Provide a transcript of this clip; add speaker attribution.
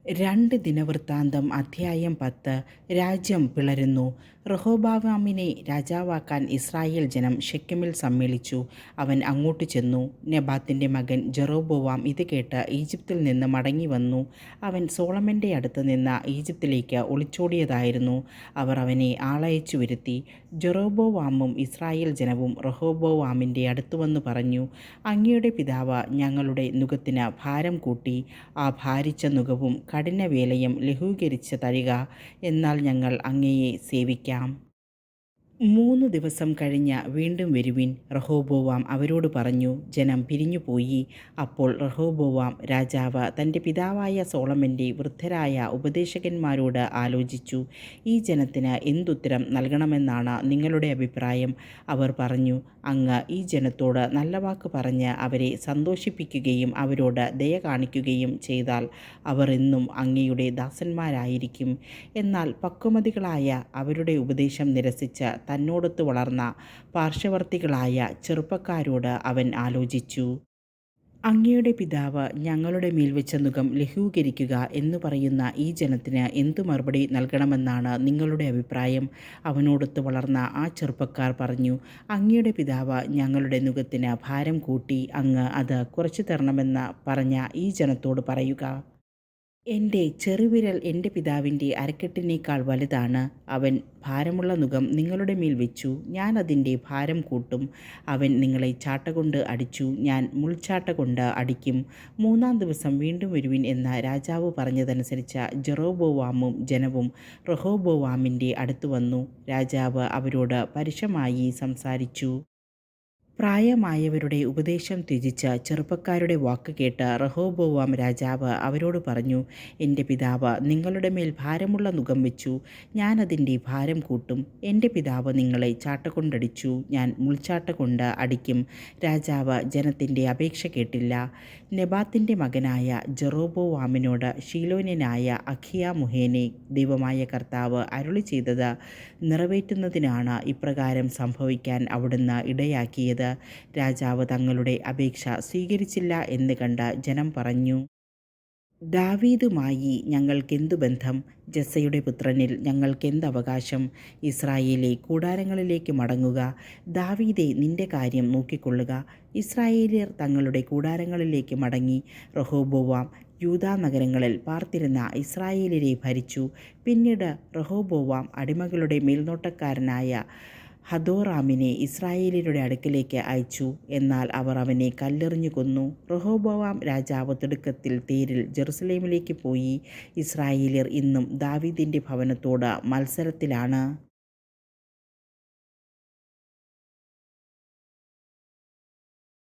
Speaker 1: രണ്ട് ദിനവൃത്താന്തം അധ്യായം 10. രാജ്യം പിളരുന്നു. റഹോബോവാമിനെ രാജാവാക്കാൻ ഇസ്രായേൽ ജനം ശെക്കെമിൽ സമ്മേളിച്ചു. അവൻ അങ്ങോട്ട് ചെന്നു. നെബാത്തിന്റെ മകൻ ജെറൊബോവാം ഇത് കേട്ട് ഈജിപ്തിൽ നിന്ന് മടങ്ങിവന്നു. അവൻ സോളമന്റെ അടുത്ത് നിന്ന് ഈജിപ്തിലേക്ക് ഒളിച്ചോടിയതായിരുന്നു. അവർ അവനെ ആളയച്ചു വരുത്തി. ജെറൊബോവാമും ഇസ്രായേൽ ജനവും റഹോബോവാമിന്റെ അടുത്തുവന്നു പറഞ്ഞു, അങ്ങയുടെ പിതാവ് ഞങ്ങളുടെ നുകത്തിന് ഭാരം കൂട്ടി. ആ ഭാരിച്ച നുകവും കഠിനവേലയും ലഘൂകരിച്ച് തരിക, എന്നാൽ ഞങ്ങൾ അങ്ങയെ സേവിക്കാം. 3 ദിവസം കഴിഞ്ഞ് വീണ്ടും വരുവിൻ. റഹോബോവാം അവരോട് പറഞ്ഞു. ജനം പിരിഞ്ഞുപോയി. അപ്പോൾ റഹോബോവാം രാജാവ് തൻ്റെ പിതാവായ സോളമൻ്റെ വൃദ്ധരായ ഉപദേശകന്മാരോട് ആലോചിച്ചു, ഈ ജനത്തിന് എന്തുത്തരം നൽകണമെന്നാണ് നിങ്ങളുടെ അഭിപ്രായം? അവർ പറഞ്ഞു, അങ്ങ് ഈ ജനത്തോട് നല്ല വാക്ക് പറഞ്ഞ് അവരെ സന്തോഷിപ്പിക്കുകയും അവരോട് ദയ കാണിക്കുകയും ചെയ്താൽ അവർ എന്നും അങ്ങയുടെ ദാസന്മാരായിരിക്കും. എന്നാൽ പക്വമതികളായ അവരുടെ ഉപദേശം നിരസിച്ച് തന്നോടൊത്ത് വളർന്ന പാർശ്വവർത്തികളായ ചെറുപ്പക്കാരോട് അവൻ ആലോചിച്ചു. അങ്ങയുടെ പിതാവ് ഞങ്ങളുടെ മേൽ വെച്ച നുകം ലഘൂകരിക്കുക എന്നു പറയുന്ന ഈ ജനത്തിന് എന്തു മറുപടി നൽകണമെന്നാണ് നിങ്ങളുടെ അഭിപ്രായം? അവനോടൊത്ത് വളർന്ന ആ ചെറുപ്പക്കാർ പറഞ്ഞു, അങ്ങയുടെ പിതാവ് ഞങ്ങളുടെ നുകത്തിന് ഭാരം കൂട്ടി. അങ്ങ് അത് കുറച്ചു തരണമെന്ന് പറഞ്ഞ ഈ ജനത്തോട് പറയുക, എൻ്റെ ചെറുവിരൽ എൻ്റെ പിതാവിൻ്റെ അരക്കെട്ടിനേക്കാൾ വലുതാണ്. അവൻ ഭാരമുള്ള നുകം നിങ്ങളുടെ മേൽ വെച്ചു, ഞാൻ അതിൻ്റെ ഭാരം കൂട്ടും. അവൻ നിങ്ങളെ ചാട്ടകൊണ്ട് അടിച്ചു, ഞാൻ മുൾച്ചാട്ട കൊണ്ട് അടിക്കും. 3-ാം ദിവസം വീണ്ടും വരുവിൻ എന്ന് രാജാവ് പറഞ്ഞതനുസരിച്ച് ജെറൊബോവാമും ജനവും റഹോബോവാമിൻ്റെ അടുത്ത് വന്നു. രാജാവ് അവരോട് പരുഷമായി സംസാരിച്ചു. പ്രായമായവരുടെ ഉപദേശം ത്യജിച്ച് ചെറുപ്പക്കാരുടെ വാക്ക് കേട്ട് റഹോബോവാം രാജാവ് അവരോട് പറഞ്ഞു, എൻ്റെ പിതാവ് നിങ്ങളുടെ മേൽ ഭാരമുള്ള നുകം വെച്ചു, ഞാൻ അതിൻ്റെ ഭാരം കൂട്ടും. എൻ്റെ പിതാവ് നിങ്ങളെ ചാട്ടകൊണ്ടടിച്ചു, ഞാൻ മുൾച്ചാട്ട കൊണ്ട് അടിക്കും. രാജാവ് ജനത്തിൻ്റെ അപേക്ഷ കേട്ടില്ല. നെബാത്തിൻ്റെ മകനായ ജെറൊബോവാമിനോട് ശീലോന്യനായ അഖിയ മുഖേനെ ദൈവമായ കർത്താവ് അരുളി ചെയ്തത് നിറവേറ്റുന്നതിനാണ് ഇപ്രകാരം സംഭവിക്കാൻ അവിടുന്ന് ഇടയാക്കിയത്. രാജാവ് തങ്ങളുടെ അപേക്ഷ സ്വീകരിച്ചില്ല എന്ന് കണ്ട് ജനം പറഞ്ഞു, ദാവീദുമായി ഞങ്ങൾക്കെന്തു ബന്ധം? ജസ്സയുടെ പുത്രനിൽ ഞങ്ങൾക്കെന്തവകാശം? ഇസ്രായേലേ, കൂടാരങ്ങളിലേക്ക് മടങ്ങുക. ദാവീദേ, നിന്റെ കാര്യം നോക്കിക്കൊള്ളുക. ഇസ്രായേല്യർ തങ്ങളുടെ കൂടാരങ്ങളിലേക്ക് മടങ്ങി. റഹോബോവാം യൂദാ നഗരങ്ങളിൽ പാർത്തിരുന്ന ഇസ്രായേല്യരെ ഭരിച്ചു. പിന്നീട് റഹോബോവാം അടിമകളുടെ മേൽനോട്ടക്കാരനായ ഹദോറാമിനെ ഇസ്രായേല്യരുടെ അടുക്കലേക്ക് അയച്ചു. എന്നാൽ അവർ അവനെ കല്ലെറിഞ്ഞു കൊന്നു. റഹോബോവാം രാജാവ് തിടുക്കത്തിൽ തേരിൽ ജെറുസലേമിലേക്ക് പോയി. ഇസ്രായേല്യർ ഇന്നും ദാവീദിൻ്റെ ഭവനത്തോട് മത്സരത്തിലാണ്.